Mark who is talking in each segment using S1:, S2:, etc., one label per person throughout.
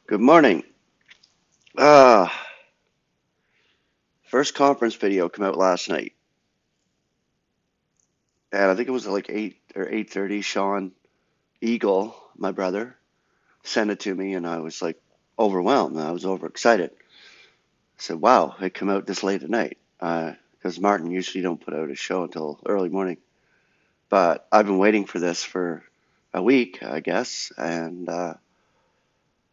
S1: Good morning. Uh, First conference video came out last night, and I think it was like 8 or 8:30. Sean Eagle, my brother, sent it to me, and I was like overwhelmed. I was overexcited. I said, "Wow, it came out this late at night." Because Martin usually don't put out a show until early morning. But I've been waiting for this for a week, I guess, and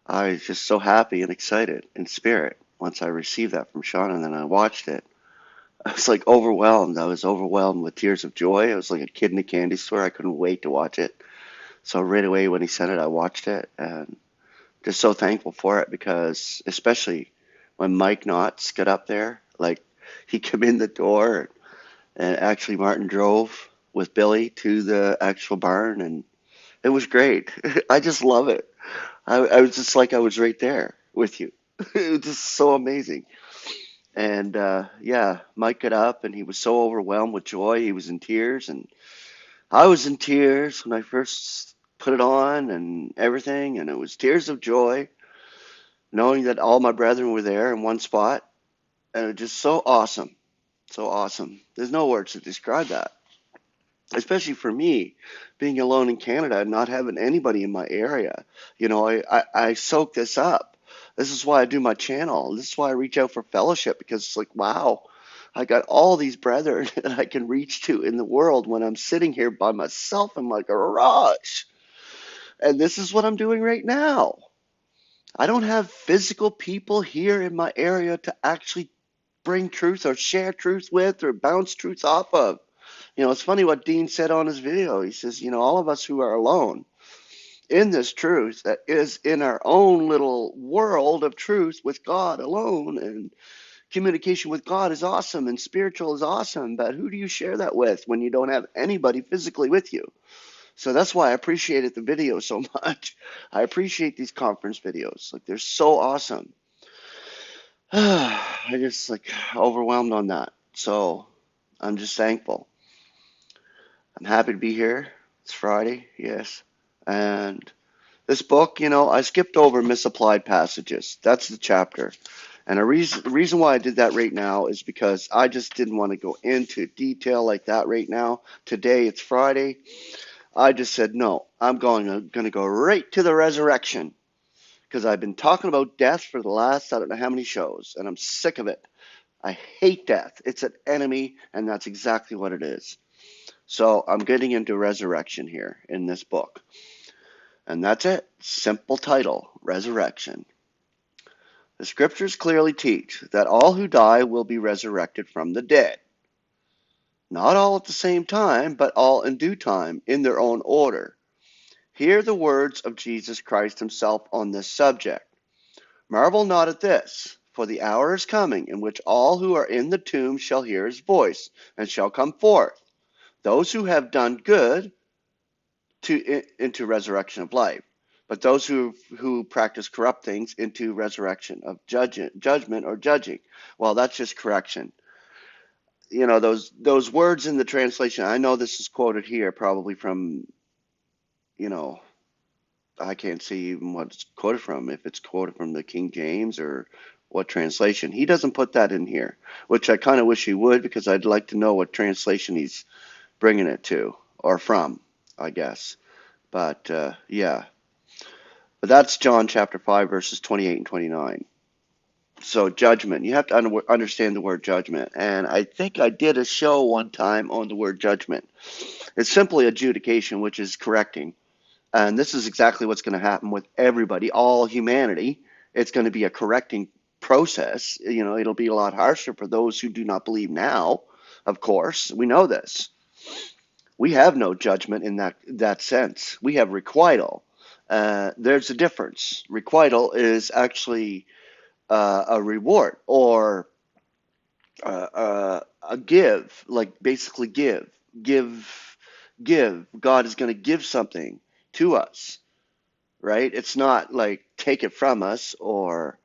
S1: I was just so happy and excited in spirit once I received that from Sean, and then I watched it. I was like overwhelmed. I was overwhelmed with tears of joy. I was like a kid in a candy store. I couldn't wait to watch it. So right away when he sent it, I watched it and just so thankful for it because especially when Mike Knotts got up there, like he came in the door and actually Martin drove with Billy to the actual barn and it was great. I just love it. I was just like I was right there with you. It was just so amazing. And yeah, Mike got up and he was so overwhelmed with joy. He was in tears, and I was in tears when I first put it on and everything. And it was tears of joy, knowing that all my brethren were there in one spot. And it was just so awesome. So awesome. There's no words to describe that, especially for me, being alone in Canada and not having anybody in my area. I soak this up. This is why I do my channel. This is why I reach out for fellowship because it's like, wow, I got all these brethren that I can reach to in the world when I'm sitting here by myself in my garage. And this is what I'm doing right now. I don't have physical people here in my area to actually bring truth or share truth with or bounce truth off of. It's funny what Dean said on his video. He says, all of us who are alone in this truth that is in our own little world of truth with God alone, and communication with God is awesome and spiritual is awesome, but who do you share that with when you don't have anybody physically with you? So that's why I appreciated the video so much. I appreciate these conference videos. Like they're so awesome. I just like overwhelmed on that. So I'm just thankful. I'm happy to be here. It's Friday, yes. And this book, I skipped over misapplied passages. That's the chapter. And the reason why I did that right now is because I just didn't want to go into detail like that right now. Today, it's Friday. I just said, no, I'm going to go right to the resurrection because I've been talking about death for the last, I don't know how many shows, and I'm sick of it. I hate death. It's an enemy, and that's exactly what it is. So I'm getting into resurrection here in this book. And that's it. Simple title, Resurrection. The scriptures clearly teach that all who die will be resurrected from the dead. Not all at the same time, but all in due time, in their own order. Hear the words of Jesus Christ himself on this subject. Marvel not at this, for the hour is coming in which all who are in the tomb shall hear his voice, and shall come forth, those who have done good into resurrection of life, but those who practice corrupt things into resurrection of judgment or judging. Well, that's just correction. Those words in the translation. I know this is quoted here probably from, you know, I can't see even what it's quoted from. If it's quoted from the King James or what translation, he doesn't put that in here, which I kind of wish he would because I'd like to know what translation he's bringing it to or from, I guess. But yeah, but that's John chapter 5, verses 28 and 29. So judgment, you have to understand the word judgment. And I think I did a show one time on the word judgment. It's simply adjudication, which is correcting. And this is exactly what's going to happen with everybody, all humanity. It's going to be a correcting process. It'll be a lot harsher for those who do not believe now, of course. We know this. We have no judgment in that sense. We have requital. There's a difference. Requital is actually a reward or a give, like basically give. God is going to give something to us, right? It's not like take it from us or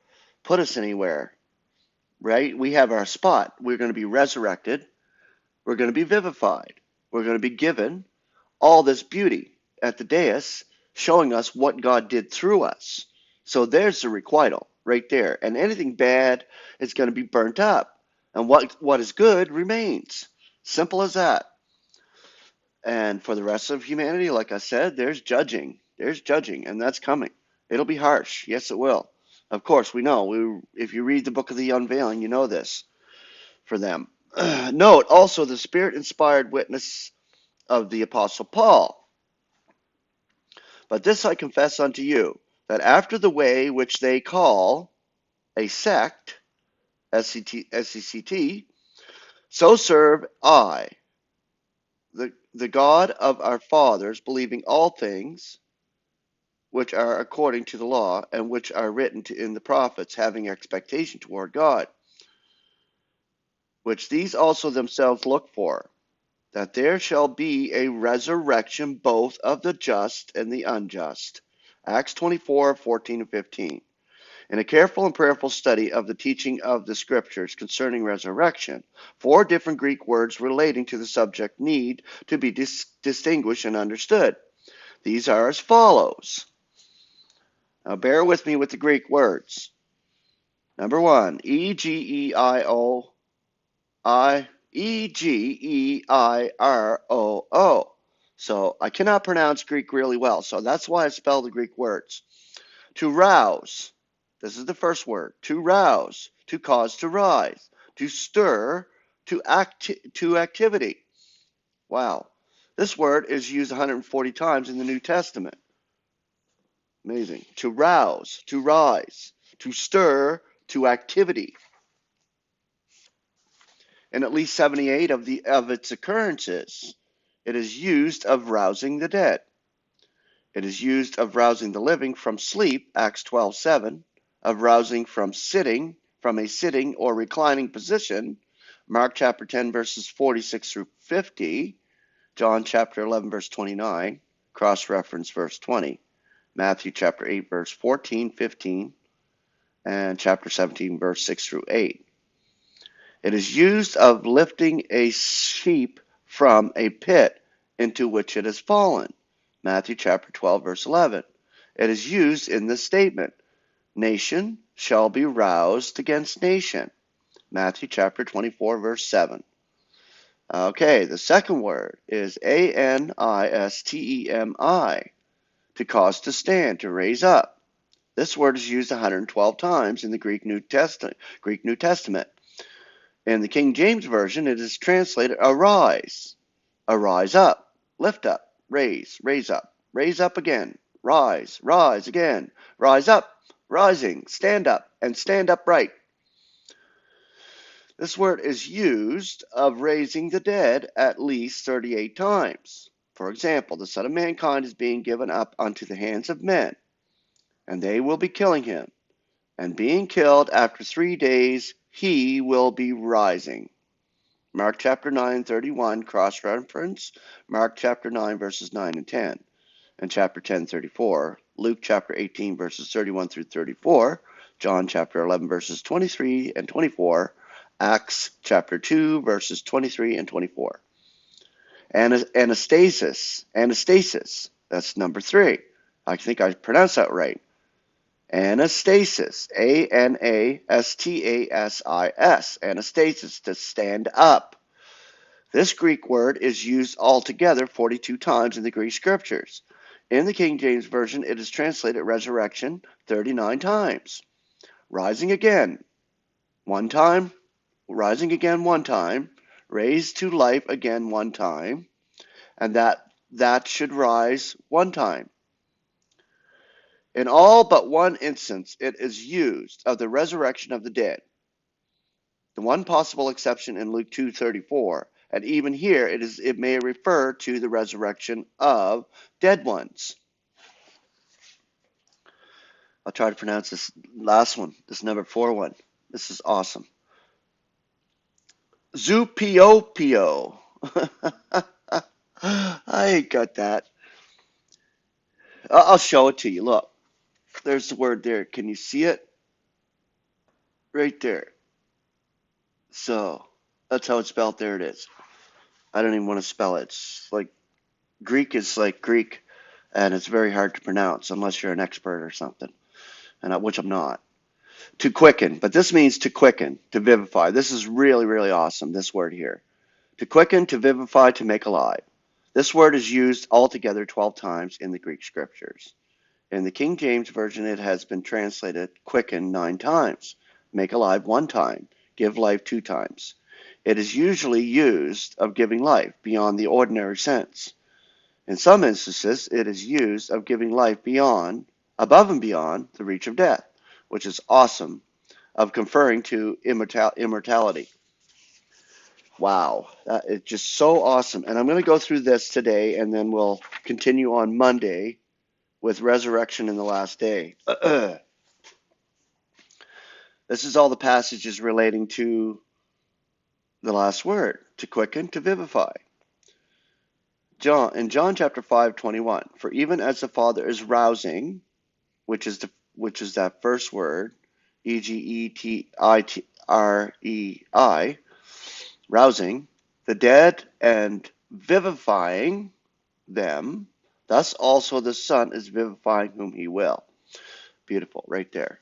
S1: put us anywhere, right? We have our spot. We're going to be resurrected. We're going to be vivified. We're going to be given all this beauty at the dais, showing us what God did through us. So there's the requital right there. And anything bad is going to be burnt up. And what is good remains. Simple as that. And for the rest of humanity, like I said, there's judging. There's judging, and that's coming. It'll be harsh. Yes, it will. Of course, we know. If you read the book of the unveiling, you know this for them. Note also the spirit-inspired witness of the Apostle Paul. But this I confess unto you, that after the way which they call a sect, S-E-C-T, so serve I, the God of our fathers, believing all things which are according to the law, and which are written in the prophets, having expectation toward God, which these also themselves look for, that there shall be a resurrection both of the just and the unjust. Acts 24:14 and 15. In a careful and prayerful study of the teaching of the Scriptures concerning resurrection, 4 different Greek words relating to the subject need to be distinguished and understood. These are as follows. Now bear with me with the Greek words. Number 1, E-G-E-I-R-O-O. So I cannot pronounce Greek really well, so that's why I spell the Greek words. To rouse. This is the first word. To rouse, to cause to rise, to stir, to activity. Wow. This word is used 140 times in the New Testament. Amazing. To rouse, to rise, to stir, to activity. In at least 78 of its occurrences, it is used of rousing the dead. It is used of rousing the living from sleep, Acts 12:7, of rousing from a sitting or reclining position, Mark chapter 10 verses 46 through 50, John chapter 11 verse 29, cross-reference verse 20, Matthew chapter 8 verse 14, 15, and chapter 17 verse 6 through 8. It is used of lifting a sheep from a pit into which it has fallen, Matthew chapter 12 verse 11. It is used in this statement, nation shall be roused against nation, Matthew chapter 24 verse 7. Okay, the second word is A-N-I-S-T-E-M-I, to cause to stand, to raise up. This word is used 112 times in the Greek New Testament. In the King James Version, it is translated arise, arise up, lift up, raise up again, rise again, rise up, rising, stand up, and stand upright. This word is used of raising the dead at least 38 times. For example, the Son of Mankind is being given up unto the hands of men, and they will be killing him. And being killed after 3 days, he will be rising. Mark chapter 9:31, cross-reference, Mark chapter 9, verses 9 and 10, and chapter 10:34, Luke chapter 18, verses 31 through 34, John chapter 11, verses 23 and 24, Acts chapter 2, verses 23 and 24. Anastasis, that's number 3. I think I pronounced that right. Anastasis, A-N-A-S-T-A-S-I-S, anastasis, to stand up. This Greek word is used altogether 42 times in the Greek scriptures. In the King James Version, it is translated resurrection 39 times. Rising again, 1 time, rising again 1 time, raised to life again 1 time, and that should rise 1 time. In all but 1 instance, it is used of the resurrection of the dead. The one possible exception in Luke 2:34, and even here it may refer to the resurrection of dead ones. I'll try to pronounce this last one, this number 4 one. This is awesome. Zupiopio. I ain't got that. I'll show it to you. Look, there's the word there. Can you see it? Right there. So that's how it's spelled. There it is. I don't even want to spell it. It's like Greek is like Greek, and it's very hard to pronounce unless you're an expert or something. which I'm not. To quicken, but this means to quicken, to vivify. This is really, really awesome, this word here. To quicken, to vivify, to make alive. This word is used altogether 12 times in the Greek scriptures. In the King James Version, it has been translated quicken 9 times, make alive 1 time, give life 2 times. It is usually used of giving life beyond the ordinary sense. In some instances, it is used of giving life above and beyond the reach of death, which is awesome, of conferring to immortality. Wow, that is just so awesome. And I'm going to go through this today, and then we'll continue on Monday with resurrection in the last day. This is all the passages relating to the last word, to quicken, to vivify. In John chapter 5:21, for even as the Father is rousing, which is that first word, Egeterei, rousing the dead and vivifying them, thus also the Son is vivifying whom he will. Beautiful, right there.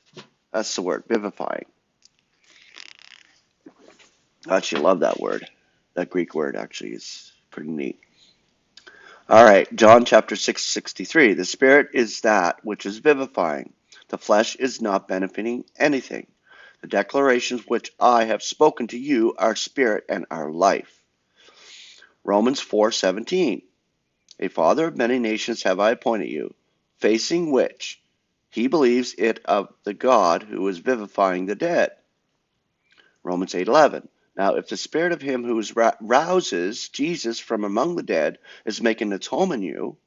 S1: That's the word, vivifying. I actually love that word. That Greek word actually is pretty neat. All right, John chapter 6:63. The Spirit is that which is vivifying. The flesh is not benefiting anything. The declarations which I have spoken to you are spirit and are life. Romans 4:17. A father of many nations have I appointed you, facing which he believes it of the God who is vivifying the dead. Romans 8:11. Now, if the spirit of him who rouses Jesus from among the dead is making its home in you,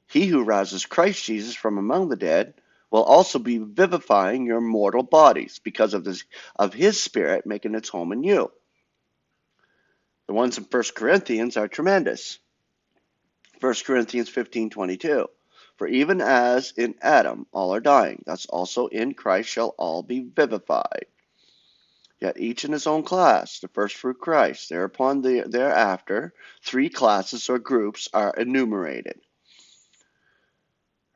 S1: he who rouses Christ Jesus from among the dead will also be vivifying your mortal bodies because of his spirit making its home in you. The ones in 1 Corinthians are tremendous. 1 Corinthians 15:22. For even as in Adam all are dying, thus also in Christ shall all be vivified. Yet each in his own class, the first fruit Christ, thereafter 3 classes or groups are enumerated.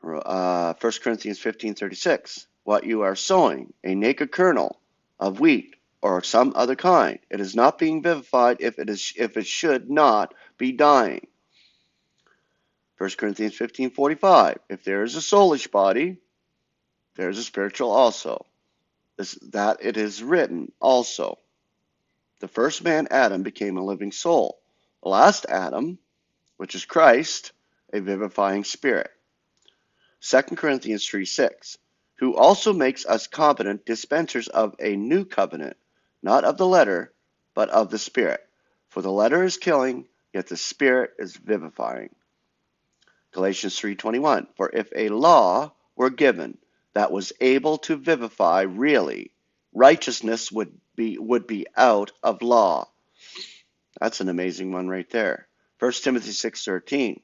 S1: 1 Corinthians 15:36. What you are sowing, a naked kernel of wheat or some other kind, it is not being vivified if it should not be dying. 1 Corinthians 15:45. If there is a soulish body, there is a spiritual also. That it is written also. The first man, Adam, became a living soul. The last Adam, which is Christ, a vivifying spirit. 2 Corinthians 3:6. Who also makes us competent dispensers of a new covenant, not of the letter, but of the Spirit. For the letter is killing, yet the Spirit is vivifying. Galatians 3:21. For if a law were given that was able to vivify really, righteousness would be out of law. That's an amazing one right there. 1 Timothy 6:13.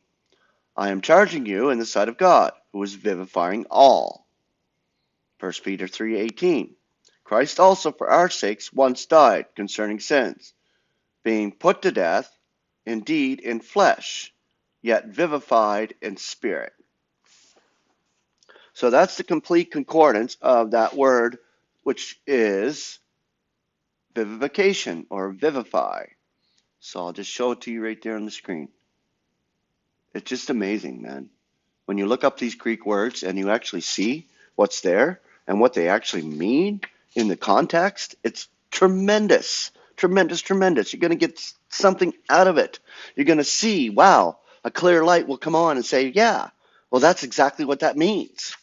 S1: I am charging you in the sight of God, who is vivifying all. 1 Peter 3:18. Christ also for our sakes once died concerning sins, being put to death, indeed in flesh, yet vivified in spirit. So that's the complete concordance of that word, which is vivification or vivify. So I'll just show it to you right there on the screen. It's just amazing, man. When you look up these Greek words and you actually see what's there and what they actually mean in the context, it's tremendous, tremendous, tremendous. You're going to get something out of it. You're going to see, wow, a clear light will come on and say, yeah, well, that's exactly what that means.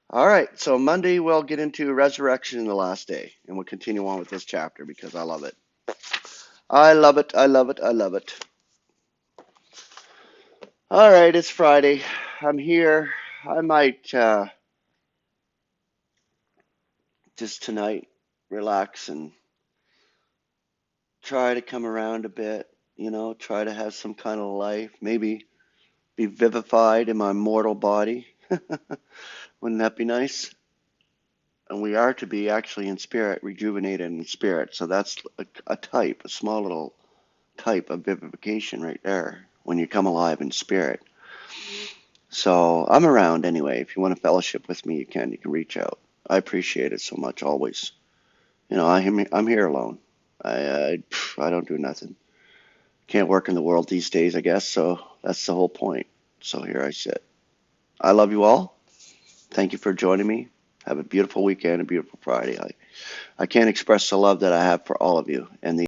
S1: All right, so Monday we'll get into resurrection in the last day, and we'll continue on with this chapter because I love it. I love it, I love it, I love it. All right, it's Friday. I'm here. I might just tonight relax and try to come around a bit, try to have some kind of life, maybe be vivified in my mortal body. Wouldn't that be nice? And we are to be actually in spirit, rejuvenated in spirit. So that's a small little type of vivification right there when you come alive in spirit. So I'm around anyway. If you want to fellowship with me, you can. You can reach out. I appreciate it so much always. I'm here alone. I don't do nothing. Can't work in the world these days, I guess. So that's the whole point. So here I sit. I love you all. Thank you for joining me. Have a beautiful weekend, a beautiful Friday. I can't express the love that I have for all of you and the